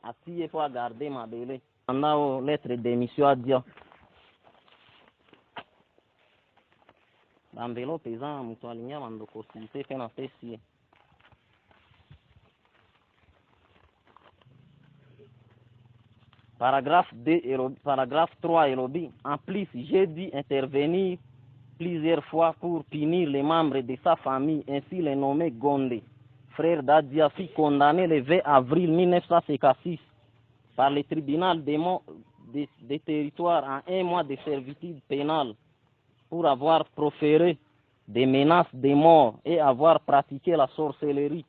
Assis pour garder ma belle. On a lettre d'émission à dire. Dans pesant, mutual ligne, on doit consulter fait na fessier. Paragraphe 3 Elobi. En plus, j'ai dû intervenir plusieurs fois pour punir les membres de sa famille, ainsi les nommés Gondé. Frère d'Adia fut condamné le 20 avril 1956 par le tribunal des territoires à 1 mois de servitude pénale pour avoir proféré des menaces de mort et avoir pratiqué la sorcellerie.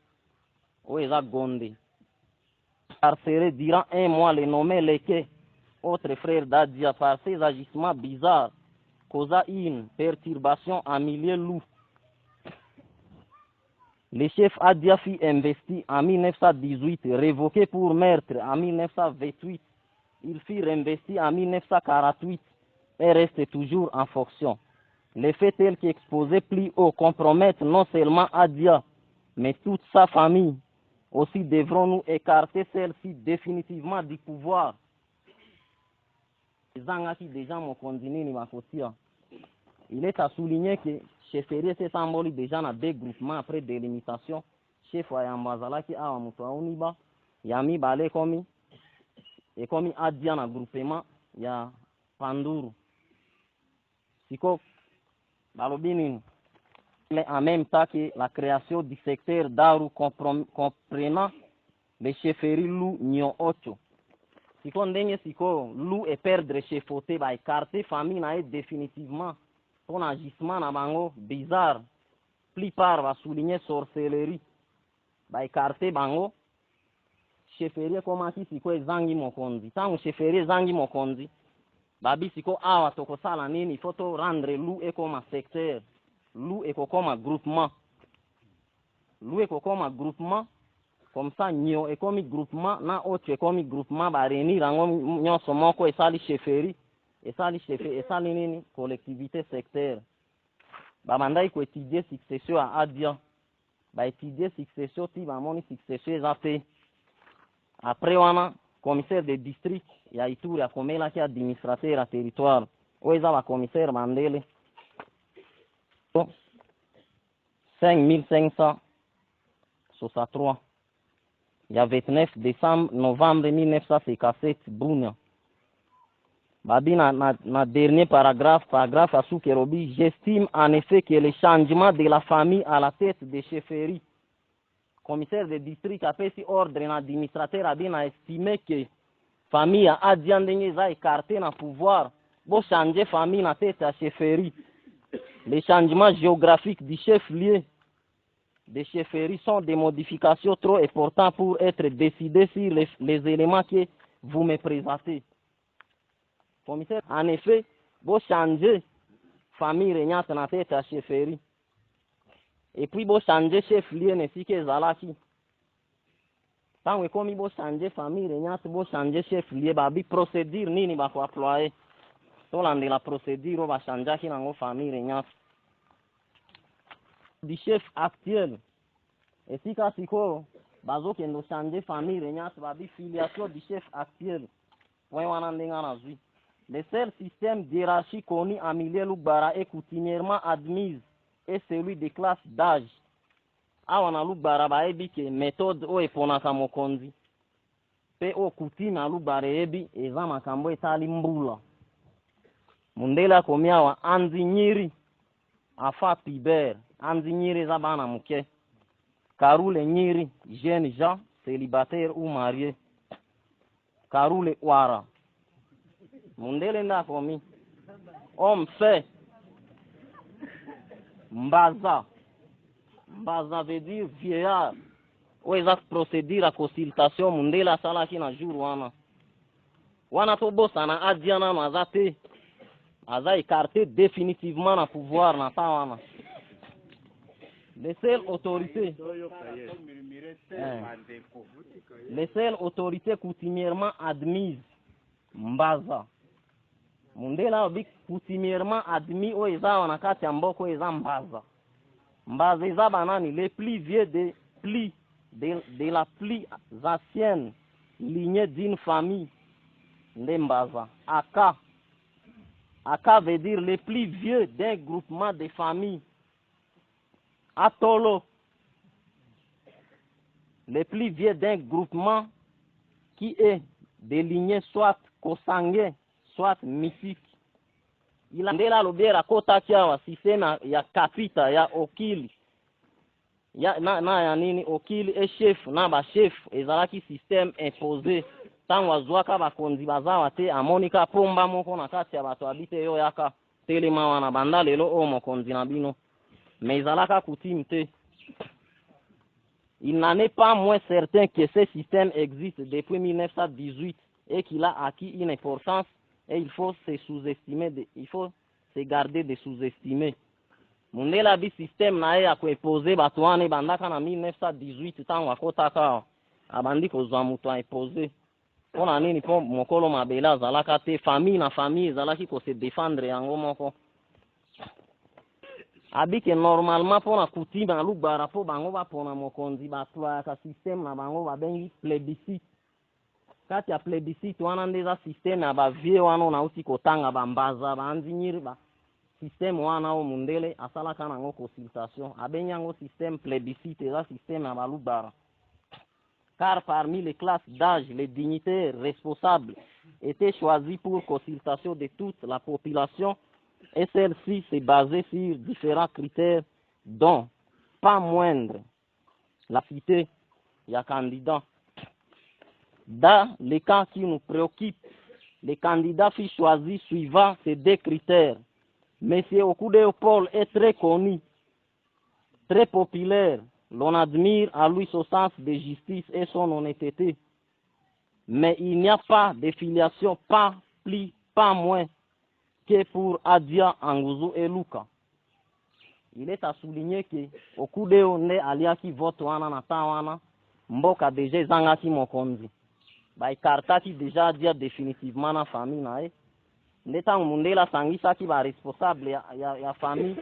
Oueza Gondé. Incarcéré durant 1 mois, le nommé Leke, autre frère d'Adia, par ses agissements bizarres, causa une perturbation en milieu loup. Le chef Adia fut investi en 1918, révoqué pour meurtre en 1928. Il fut réinvesti en 1948 et reste toujours en fonction. Les faits tels qu'exposés plus haut compromettent non seulement Adia, mais toute sa famille. Aussi devrons-nous écarter celle-ci définitivement du pouvoir. Il est à souligner que chefferie s'est symbolique déjà dans des groupements après délimitation. Chef wa Yambazala qui a mutua uniba, Yami Bale komi, et comme Adia na groupement, ya Panduru. Siko, Balobinin. Mais en même temps que la création du secteur d'Aru comprenant les chefferies Lou Nyon Ocho. Si on denye siko Lou et perdre chefoté, bah écarter famille na définitivement son agissement na bango bizarre. Plupart va souligner sorcellerie. Bah écarter bango chefferie comment si siko zangi mokonzi. Tant chefferie zangi mokonzi. Babi siko awa toko sala nini, il faut rendre Lou et comme secteur. Lou et comme groupement. Lou et comme groupement. Comme ça, Nyo et comme groupement, na autre comme groupement, va réunir en Nyon Somoko et Sali Chefferie, et Sali Chefferie, et Sali Nini, collectivité sectaire. Bamanda il faut étudier succession à Adia. Bah étudier succession, si bamoni succession est après on a commissaire de district, il y a Ituri, il y a comme là qui est administrateur à territoire. Où est la commissaire Mandele? 5563. Il y a 29 novembre 1957, Brunia. Babi, na dernier paragraphe à Soukerobi, j'estime en effet que le changement de la famille à la tête des chefferies, commissaire de district a fait si ordre, l'administrateur a bien estimé que famille a dit a écarté le pouvoir pour changer famille à la tête à chefferie. Les changements géographiques du chef-lieu des chefferies sont des modifications trop importantes pour être décidées sur les éléments que vous me présentez. Commissaire, en effet, vous changez famille régnante dans la tête à chefferie. Et puis vous changez chef-lieu ainsi que Zalaki. Tant que comme vous changez famille régnante, vous changez chef-lieu, babi procédure nini va faut employer. Selon la procédure, on va changer qui dans famille régnante. Du chef actuel. Et si quand siko bazo que nous changer famille régnante va bi filiation du chef actuel. Point wanandenga na zui. Le seul système d'hierarchie connu en milieu Loubara est coutumièrement admise et celui des classes d'âge. Awana Loubara ba ebi que méthode o eponaka mokonzi. Pe o coutume à Loubara ebi eza makambo etali mbula. Mundela komia wa anzi nyiri afa piber. Anzi nyiri za bana muke. Karoule nyiri, jeune Jean, célibataire ou marié. Karoule Ouara. Mundele nda komi. Homme fait. Mbaza. Mbaza veut dire vieillard. Ou exact procédure à consultation. Mundela salaki na jour wana. Wana to bossa na adiana mazate. Aza écarté définitivement na pouvoir na tawana. Les seules autorités coutumièrement admises, Mbaza. Mundela obi coutumièrement admis au eza wanakati amboko eza Mbaza. Mbaza eza banani les plus vieux de la plus ancienne lignée d'une famille. Ndembaza. Aka. Aka veut dire le plus vieux d'un groupement de familles. Atolo. Le plus vieux d'un groupement qui est des lignées soit kosanguin, soit mythique. Il a ndela lobera kota kiawa système ya kapita ya okili. Ya na ya nini okili e chef na ba chef ezalaki système imposé. Tango azwaka bakonzi bazawa te amonika pomba moko na kati ya bato abite yo yaka telema wana banda lelo o mokonzi na bino. Mais ezalaka coutume te. Il n'en est pas moins certain que ce système existe depuis 1918 et qu'il a acquis une importance et il faut se sous-estimer, il faut se garder de sous-estimer. Mundela bi système na ya kuepose batu wane bandaka na 1918 tango akotaka abandi kozwa mutu aepose. Pona nini po mokolo mabela azalaka te famille na famille ezalaki ko se défendre yango moko. Abike normalement pona coutume na lubara po bango ba pona mokonzi batwa ka système na bango ba bengi plébiscite. Kati ya plébiscite wana ndeza système ya ba vie wana na uti kotanga bambaza banzinyiri ba système wana o mundele asalaka nango consultation abenyango système plébiscite eza système ya balubara. Car parmi les classes d'âge, les dignitaires responsables étaient choisis pour consultation de toute la population et celle-ci s'est basée sur différents critères dont, pas moindre, la cité, il y a candidat. Dans les cas qui nous préoccupent, les candidats furent choisis suivant ces deux critères. Monsieur Okudeo Paul est très connu, très populaire. L'on admire à lui son sens de justice et son honnêteté. Mais il n'y a pas de filiation, pas plus, pas moins que pour Adia, Anguzu et Luka. Il est à souligner que Okudeo ne aliaki vote wana na tawana mboka deja zangaki mokonzi. Ba ikartaki deja Adia définitivement na famille na e. Ndeta mundela sangisa ki ba responsable ya famille.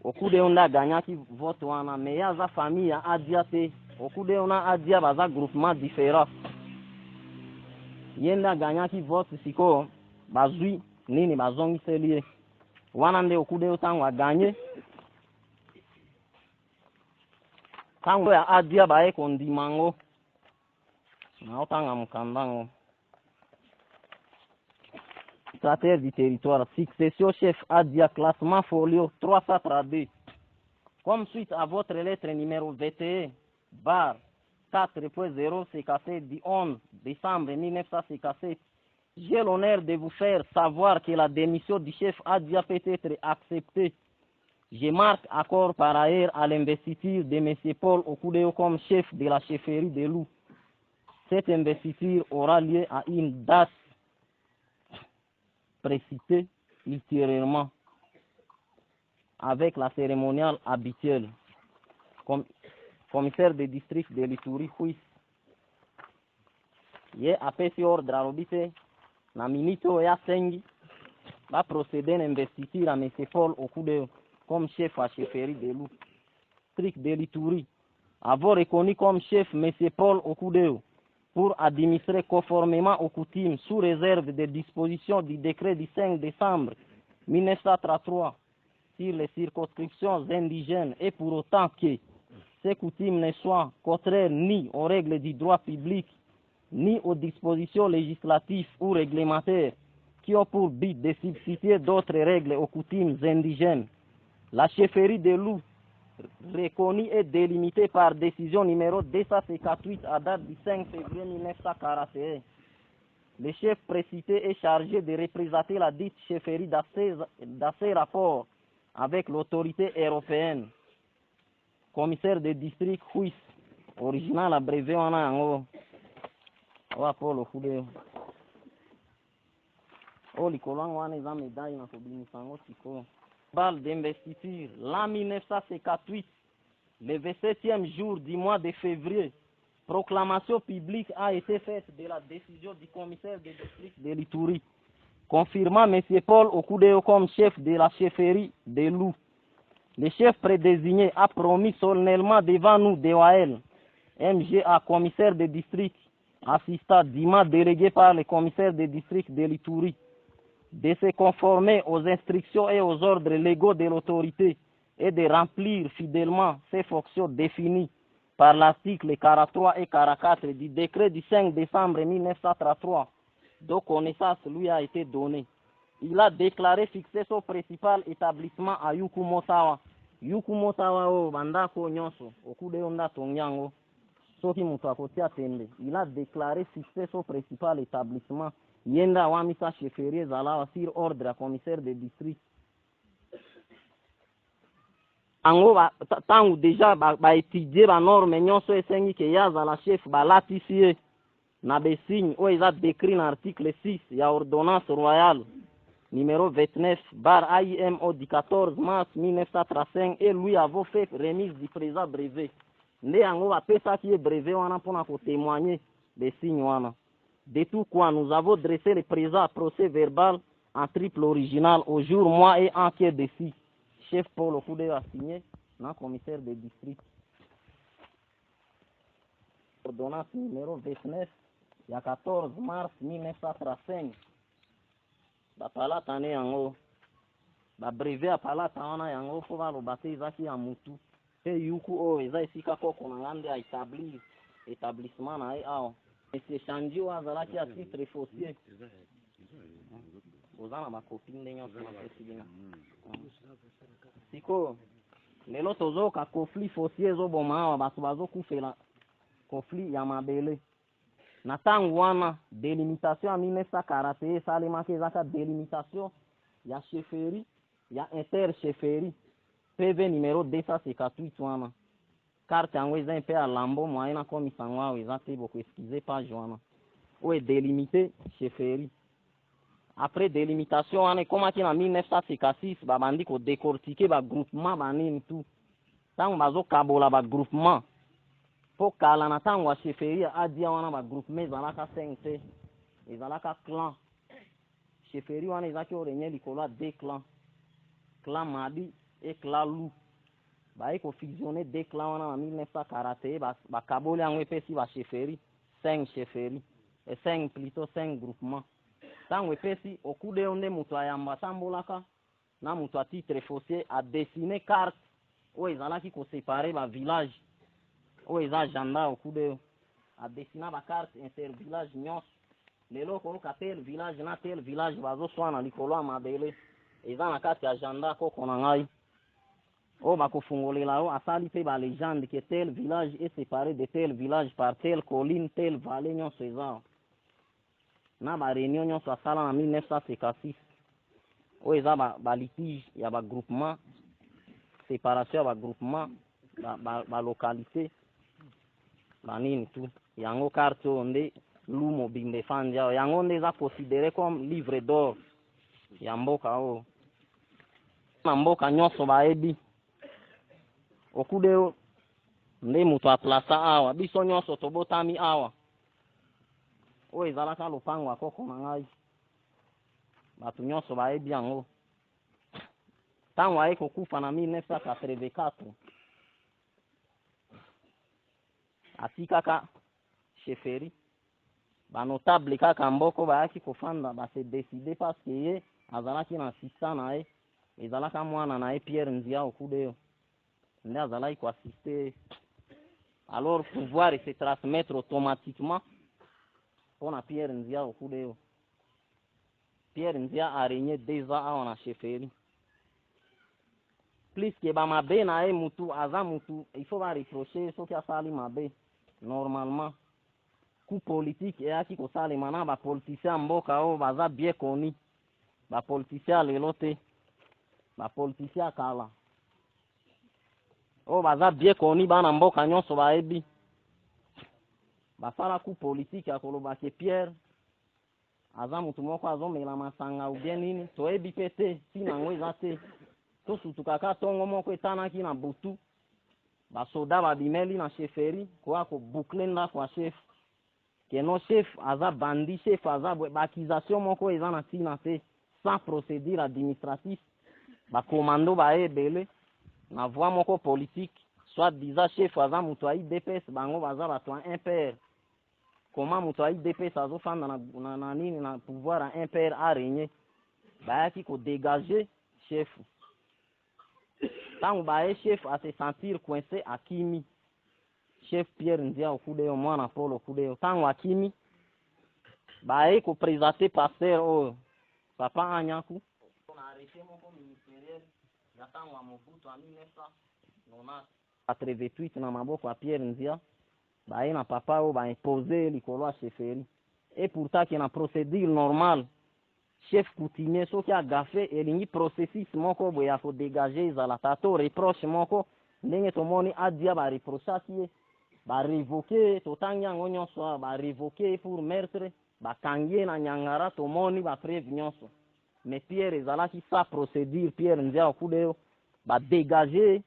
Okudeo nda ganyaki vote wana mais ya za famille ya Adia te. Okudeo na Adia baza groupement différent. Yenda ganyaki vote siko bazui nini bazongi selie. Wana nde Okudeo tango gagné. Tango ya Adia bae kondimango. Na otanga mkandango. Administrateur du territoire, succession chef Adia, classement folio 332. Comme suite à votre lettre numéro 21, bar 4.0 CKC du 11 décembre 1957, j'ai l'honneur de vous faire savoir que la démission du chef Adia peut être acceptée. Je marque accord par ailleurs à l'investiture de M. Paul Okudeo comme chef de la chefferie de Lou. Cette investiture aura lieu à une date précitée ultérieurement avec la cérémoniale habituelle. Commissaire de district de l'Ituri, Huis. Ye apesi ordre arobite na minito ya sengi va procéder à investiture à M. Paul Okudeo comme chef à chefferie de Lou. District de l'Ituri. Avoir reconnu comme chef M. Paul Okudeo pour administrer conformément aux coutumes sous réserve des dispositions du décret du 5 décembre 1933 sur les circonscriptions indigènes et pour autant que ces coutumes ne soient contraires ni aux règles du droit public ni aux dispositions législatives ou réglementaires qui ont pour but de substituer d'autres règles aux coutumes indigènes. La chefferie de Lou, reconnue et délimitée par décision numéro 258 à date du 5 février 1941. Le chef précité est chargé de représenter la dite chefferie dans ses rapports avec l'autorité européenne. Commissaire de district Huis, original abrévé en ango. Paul Okudeo. Likolang wana eza médaille na kobimisango siko. Balle d'investiture, l'an 1958, le 27e jour du mois de février, proclamation publique a été faite de la décision du commissaire de district de l'Ituri, confirmant M. Paul Okudeo comme chef de la chefferie de Lou. Le chef prédésigné a promis solennellement devant nous, DOAL, MGA, commissaire de district, assista Dima, délégué par le commissaire de district de l'Ituri, de se conformer aux instructions et aux ordres légaux de l'autorité et de remplir fidèlement ses fonctions définies par l'article 43 et 44 du décret du 5 décembre 1933, dont connaissance lui a été donnée. Il a déclaré fixer son principal établissement à Yukumotawa. Yukumotawa o bandako nyonso okude onda tonyango soki mutu akotia tembe. Il a déclaré fixer son principal établissement yenda wamisa chefferie zalawa sur ordre à commissaire de district. Ango tangu déjà ba étudier ba norme nyonso esengi ke yaza la chef balatisie na besigne o eza décrit dans l'article 6 ya ordonnance royale numéro 29 bar AIMO du 14 mars 1935 et lui avait fait remise du présent brevet. Nde ango bapesa ki brevet wana mpona ko témoigner besigne wana. De tout quoi, nous avons dressé le présent procès verbal en triple original au jour, mois et an qui est dessus. Chef Paul Okude a signé, non commissaire de district. Ordonnance numéro 29, il y a 14 mars 1935. La palata ne yango. La brevet à palata wana yango faut va le battre izaki ya mutu. Et yuku o eza isika koko ngande a établir établissement na ai ao. Monsieur Chanji wazalaki à titre foncier. Ozana makopine ndenyo na siko lelo tozoka conflit foncier zoboma awa bato bazokufela conflit ya mabele na tangu wana délimitation ya 1941 esalemaki ezaka délimitation ya chefferie ya interchefferie PV numéro 258 wana carte yango eza mpe ya lambo moyen na komisango awa eza te boko eskize page wana oyo délimité chefferie. Après délimitation wana ekomaki na 1956 babandi kodécortiquer bagroupement banini tu ntango bazokabola bagroupement mpo kala na ntango ya chefferie adia wana bagroupement ezalaka 5 te ezalaka clan. Chefferie wana ezaki orenye likolo ya 2 clan, clan Madi et clan Lou. Baye kofusionne 2 clan wana na 1941 bakaboli yango epesi bachefferie 5 chefferie et 5 plutôt 5 groupement. Tango epesi okude onde mutu ayamba tambolaka na mutu a titre foncier a dessiner carte oyo ezalaki koséparer ba village oyo eza agenda okude a dessiner ba carte inter village nyonso lelo koyoka tel village na tel village bazoswana likolo ya mabele eza na kati ya agenda koko na ngai oyo bakofungolela oyo asali mpe balégende ke tel village est séparé de tel village par tel colline tel vallée nyonso eza na ba réunion nyonso asala na 1956 oyo eza balitige ya bagroupement séparation ya bagroupement balocalité banini tu yango carte oyo nde Lou Mobimba efandi awo yango nde eza considéré comme livre d'or ya mboka oyo na mboka nyonso bayebi okude oyo nde mutu aplasa awa biso nyonso tobotami awa oyo ezalaka lopango ya koko na ngai bato nyonso bayebi yango ntango aye kokufa na 1984 atikaka chefferie banotable kaka mboko bayaki kofanda base décide parce que ye azalaki na assistant na ye ezalaka mwana na ye Pierre Nzia okudeyo nde azalaki koassiste alors pouvoir se transmettre automatiquement mpona Pierre Nzia okudeyo. Pierre Nzia a régné 2 ans awa na chefferie plus que bamabe na ye mutu aza mutu il faut bareproche soki asali mabe normalement coup politique eyaki kosalema na bapoliticien mboka oyo baza bien connu bapoliticien lelo te bapoliticien kala oyo baza bien connu bana mboka nyonso bayebi basala coup politique ya koloba ke Pierre aza mutu moko azomela masanga ou bien nini toyebi pe te ntina yango eza te tosutukaka ntongo moko etanaki na butu basoda babimeli na chefferie koya kobukle ndako ya chef keno chef aza bandi chef aza baakisation moko eza na ntina te sans procédure administratif bakomando baye ebele na voie moko politique soit disant chef aza mutu ya IDPS bango baza bato ya impr comment mutu IDP azofanda na nini na pouvoir à un père a régné bayaki ko dégager chef tangu baye chef a se sentir coincé à Kimi chef Pierre Ndia Okudeo mwana Paul Okudeo tangu akimi baye ko présenter pasteur o papa Anyaku on a arrêté mon ministériel ya tangu Mobutu en 1998 na maboko ya Pierre Ndia baye na papa o ba imposer likolo a chefferie et pourtant que na procédure normale chef coutumier soki agafe elingi processus moko boye ya ko dégager ezala tato reproche moko ndenge tomoni adia ba reprochaki ye ba révoquer totangi yango nyonso ba révoquer pour meurtre bakangi na nyangara tomoni ba preuve nyonso mais Pierre ezalaki sa procédure Pierre Ndia Okudeo ba dégager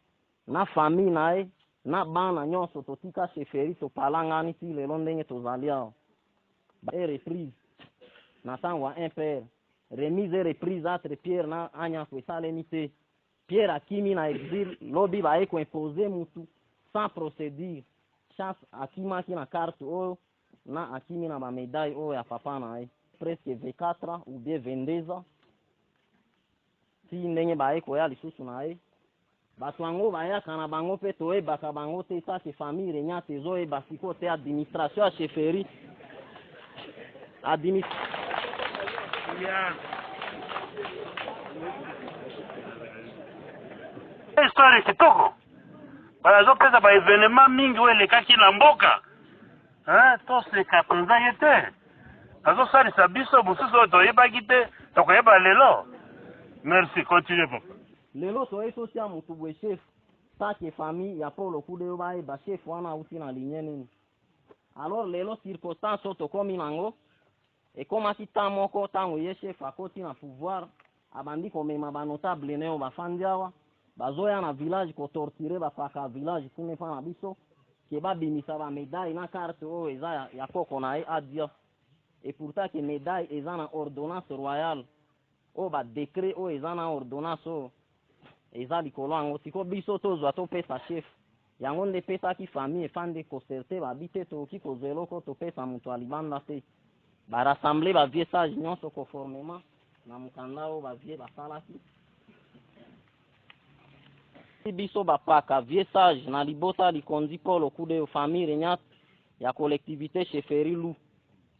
na famille nae na bana nyonso totika chefferie topalangani ti lelo ndenge tozali awa ba reprise na tango un père remise et reprise entre Pierre na Anyaku esalemi te Pierre akimi na exil lobi baye ko imposer mutu sans procédure chance akimaki na carte oyo na akimi na ba médaille oyo ya papa na ye presque 24 ans ou bien 22 ans ti ndenge baye koya lisusu na ye bato yango bayaka na bango mpe toyebaka bango te sake famille renyate ezoyeba siko te administration ya chefferie histoire kitoko bazopesa ba événement mingi oyo elekaki na mboka toseka mpenza ye te azosalisa biso mosusu oyo toyebaki te tokoyeba lelo. Merci, continue papa. lelo toye tosia mutu bwe chef sake famille ya Paul Okudeo bayeba chef wana auti na ligne nini alors lelo circonstance oyo tokomi nango ekomaki ntan moko ntango ye chef akoti na pouvoir abandi komema banotable neyo bafandi awa bazoya na village kotortire bapaka village kuna epa na biso ke babimisa bamédaille na carte oyo eza ya koko na ye adia et pourtant ke médaille eza na ordonnance royale oyo badécret oyo eza na ordonnance oyo eza likolo yango siko biso tozwa topesa chef yango nde pesaki famille efande kocerte babi te tokoki kozwa eloko topesa moto ya libanda te barassemble bavie sage nyonso conformément na mokanda oyo bavie basalaki biso bapaka vie sage na libota likondi Paul Okudeo famille renyate ya collectivité chefferie Lu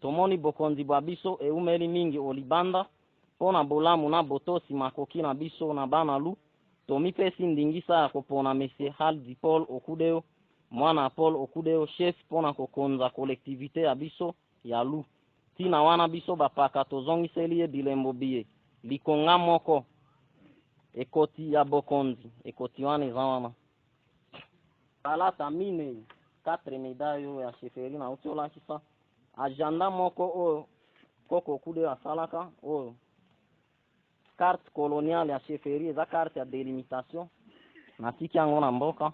tomoni bokonzi bwa biso eumeli mingi olibanda pona bolamu na botosi makoki na biso na bana Lu tomipesi ndingisa ya kopona monsieur Haldi Paul Okudeo mwana Paul Okudeo chef pona kokonza collectivité ya biso ya Lu tina wana biso bapaka tozongiseli ye bilembo biye likonga moko ekoti ya bokonzi ekoti wana eza wana alata mine 4 médaille oyo ya chefferie na utiolakisa agenda moko oyo koko Okudeo asalaka oyo carte coloniale ya chefferie eza carte ya délimitation natiki yango na mboka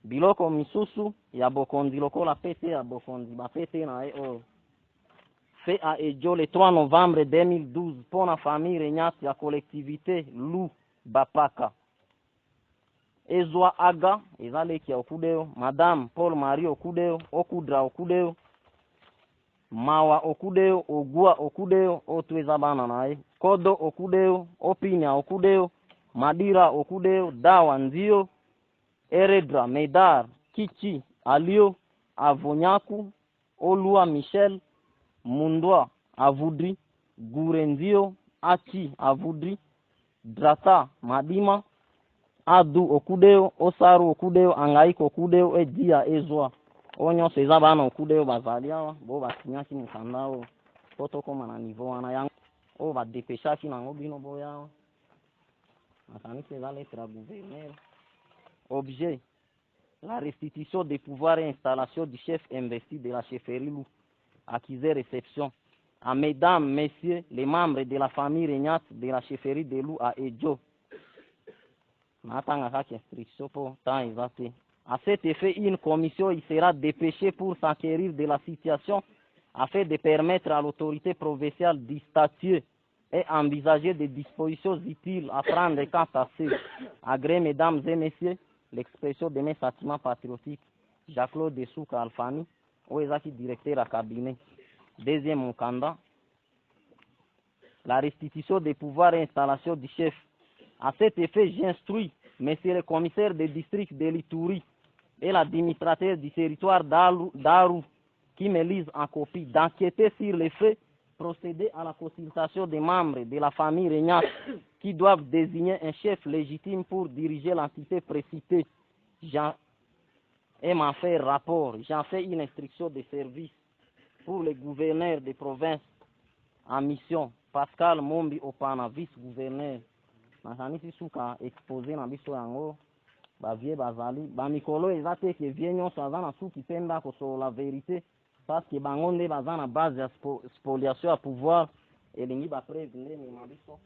biloko misusu ya bokonzi lokola pete ya bokonzi bapete na ye oyo fait à Ejo le 3 novembre 2012 pour la famille renyate ya collectivité Lu Bapaka Ezwa Aga ezaleki ya Okudeo Madame Paul Marie Okudeo Okudra Okudeo Mawa Okudeo Ogua Okudeo otweza bana naye Kodo Okudeo Opinya Okudeo Madira Okudeo Dawa Nzio Eredra Medar Kichi Alio Avonyaku Olua Michel Mundwa Avudri Gurenzio Achi Avudri Drata Madima Adu Okudeo Osaru Okudeo Angaiko Okudeo Edia Ezwa onyo seza bana Okudeo bazalia bo basinyaki mukandao poto koma na niveau wana yango o ba dépêchaki nango bino boya atani seza lettre à gouverneur objet la restitution des pouvoirs et installation du chef investi de la chefferie Lu accusé réception à mesdames, messieurs, les membres de la famille regnate de la chefferie de Lu à Ejo. À cet effet, une commission y sera dépêchée pour s'enquérir de la situation afin de permettre à l'autorité provinciale d'y statuer et envisager des dispositions utiles à prendre quant à ces agrès, mesdames et messieurs, l'expression de mes sentiments patriotiques, Jacques-Claude Souka Alfani, Oezaki directeur à cabinet. Deuxième Mukanda, la restitution des pouvoirs et installation du chef. À cet effet, j'instruis monsieur le commissaire de district de l'Ituri et l'administrateur du territoire d'Aru qui me lisent en copie d'enquêter sur les faits, procéder à la consultation des membres de la famille Regnac qui doivent désigner un chef légitime pour diriger l'entité précitée. Et m'en fait rapport. J'en fais une instruction de service pour le gouverneur de province en mission, Pascal Mombi Opana, vice-gouverneur. Nakanisi suka exposé na biso yango bavie bazali bamikolo eza te ke vie nyonso aza na suki mpe ndako sur la vérité parce que bango nde baza na base ya spoliation ya pouvoir elingi bapreve nde mema biso.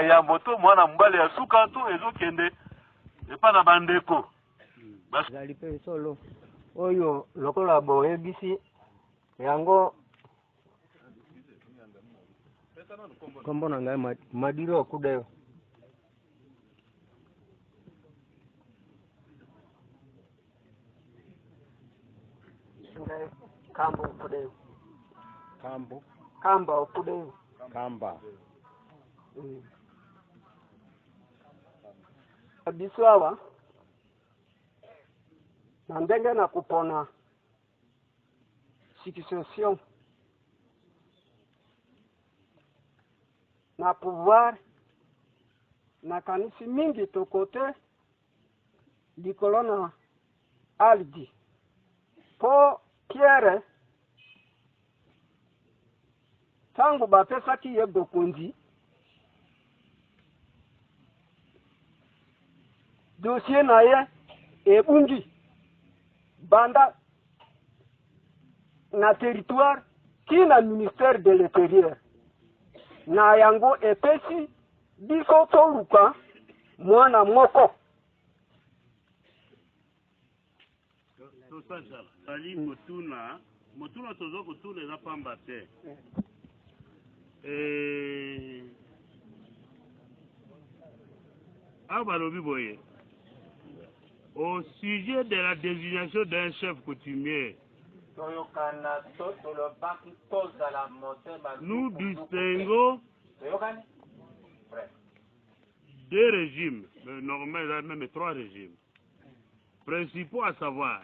ya moto mwana mbale ya suka tu ezokende epa na bandeko bazali pe solo oyo lokola boyebisi yango kombo na ngai madiro okudeyo kambo okudeyo kamba okudeyo kamba biso awa na ndenge na kupona succession na pouvoir na kanisi mingi tokote likolo na aldi po Pierre tangu bapesaki ye bokonzi dossier na ye ebungi banda na territoire kina ministère de l'intérieur na yango epesi biso toluka mwana moko tosala ali motuna tozo kotuna eza pamba te awa balobi boye au sujet de la désignation d'un chef coutumier, nous distinguons deux régimes, normalement même trois régimes, principaux à savoir,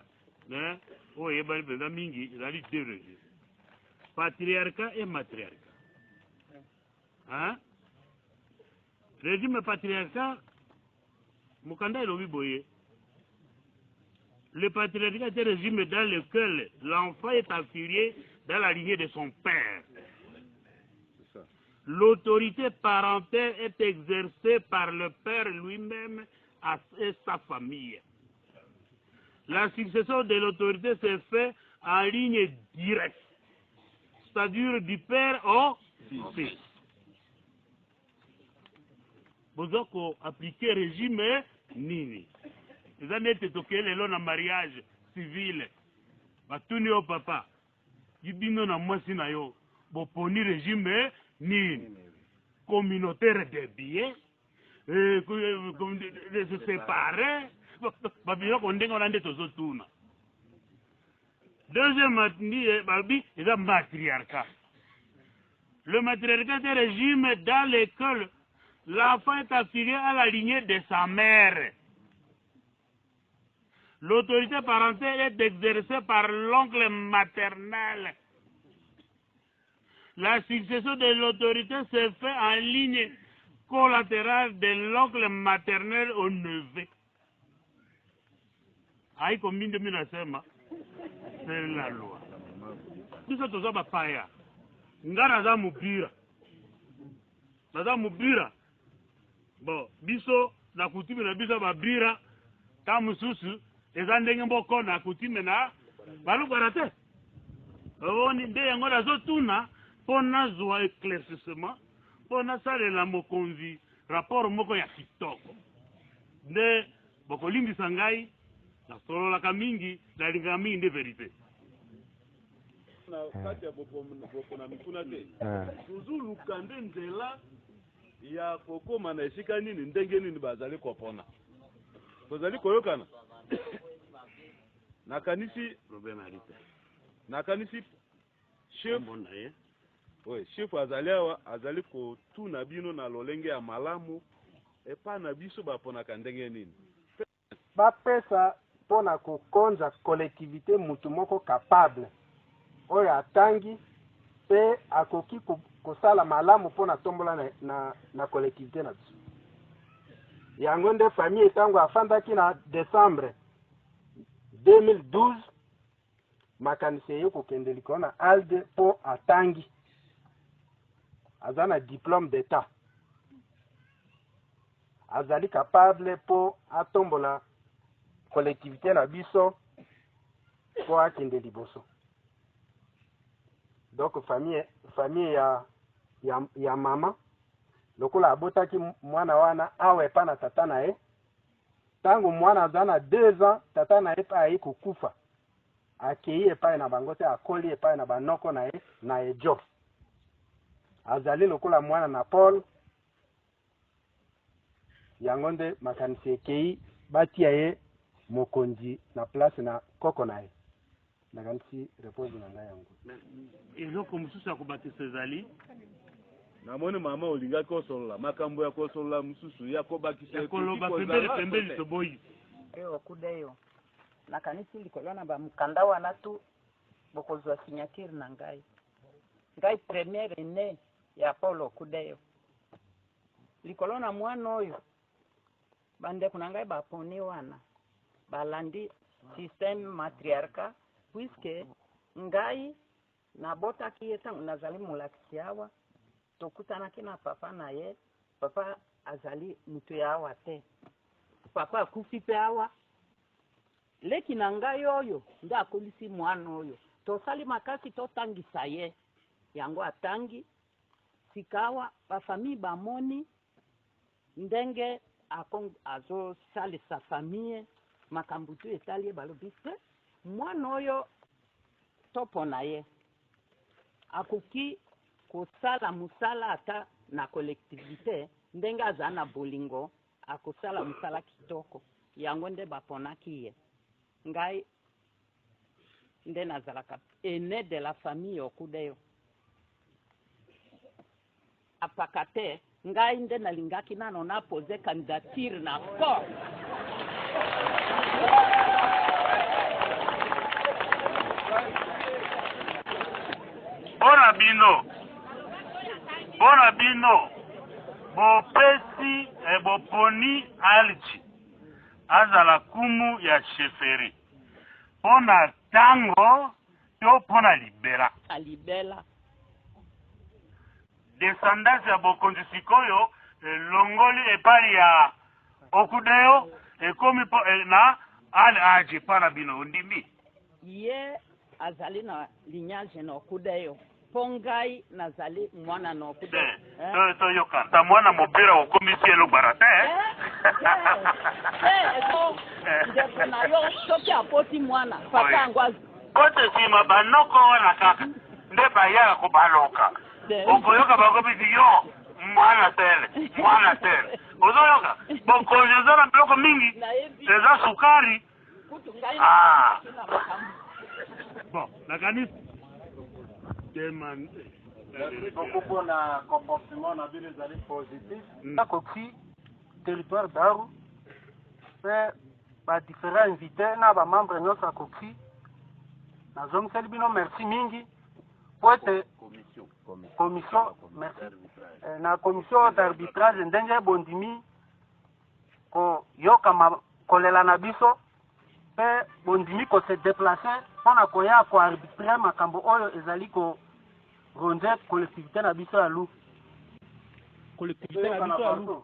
deux régimes, patriarcat et matriarcat. Hein? Régime patriarcat, Mukanda et Lobi Boye. Le patriarcat est un régime dans lequel l'enfant est affilié dans la lignée de son père. L'autorité parentale est exercée par le père lui-même et sa famille. La succession de l'autorité se fait en ligne directe, c'est-à-dire du père au fils. Vous avez appliqué le régime nini. Vous avez toqué le mariage civil. Batuni au papa. Yibino na mwasi na yo. Boponi régime nini. Communautaire de biens. De se séparer. Babino kondenga na ndeto zotuna. Deuxième c'est le matriarcat. Le matriarcat est un régime dans lequel l'enfant est affilié à la lignée de sa mère. L'autorité parentale est exercée par l'oncle maternel. La succession de l'autorité se fait en ligne collatérale de l'oncle maternel au neveu. Aïe, combien de mille asema? C'est la loi. Tout ça, tout ça, paya. Ngana za mupira. Naza mupira. Bon, biso, na kutime na biso babira, tamususu, eza ndenge mboko na kutime na, balukwana te. Oni nde yango nazotuna, pona zwa éclaircissement, pona salela mokonzi, rapport moko ya kitoko. Nde, boko limbisa ngai, na sololaka mingi, na lingaka mingi nde verité. Na kati ya boko na mikuna te. Tuzulu kande nzela ya kokoma na esika nini ndenge nini bazali kopona. Bazali koyokana. Nakanisi Robert Marita. Nakanisi chef Monaye. Oui, chef azali kotuna bino na lolenge ya malamu epa na biso bapona kandenge nini. Bapesa pona kukonza collectivité mutu moko capable. Oyo atangi pe akoki kosala malamu pona tombola na collectivité na biso. Yango nde famille etango afandaki na décembre 2012 makanisi ye kokende likolo na ALDE po atangi aza na diplôme d'état azali capable po atombola collectivité na biso po akende liboso. Donc famille ya mama lokola abotaki mwana wana awe pa na tata na ye tango mwana aza na 2 ans tata na ye pa ayi kokufa akei epai na bango te akoli epai na banoko na ye na ejo azali lokola mwana na Paul yango nde makanisi ekei batia ye mokonzi na place na koko na ye. Nakanisi repose na ngai yango. Eloko mususu ya kobatisa ezali namoni mama olingaki osolola makambo ya kosolola mususu ya kobakisa ekoloba pembeli toboyi okudeyo nakanisi likolo na bamukanda wana tu bokozwa signature na ngai première ne ya Paul okudeyo likolo na mwana oyo bandeko na ngai baponi wana balandi système matriarcat puisque ngai nabotaki ye ntango nazali molakisi awa tokutanaki na papa na ye papa azali mutu ya awa te papa akufi mpe awa leki na ngai oyo nde akolisi mwana oyo tosali makasi totangisa ye yango atangi sikawa bafamille bamoni ndenge azosalisa famille makambo tu etali ye balobi te mwana oyo topona ye akoki kosala musala ata na collectivité ndenge aza na bolingo akosala musala kitoko yango nde baponaki ye ngai nde nazalaka aîné de la famille okudeyo apaka te ngai nde nalingaki nano napose candidature na corps bona bino bopesi boponi alji azala kumu ya sheferi pona tango to pona libela descendance ya bokonzi sikoyo longoli epai ya okudeyo ekomi na ali aje pana bino ndimi ye azali na lignage na okudeyo pongai nazali mwana na okudeyo to yoka ta mwana mobira okomisi elo barate ndeko na yo soki apoti mwana papa ngwazi kote sima banoko wana kaka nde bayaka kubaloka okoyoka bakobisi yo mwana tele ozoyoka bokongezana biloko mingi eza sukari bon la kanisa beaucoup pour na comportement na bile zali positif akoki territoire daru pe ba différents invités na ba membre nyonso akoki na zone sel bino merci mingi poete commission merci na commission d'arbitrage ndenge bondimi ko yoka kolela na biso pe bondimi ko se déplacer mpona koya ko arbitrer makambo oyo ezali ko ronde collectivité na biso ya lu collectivité na biso ya lu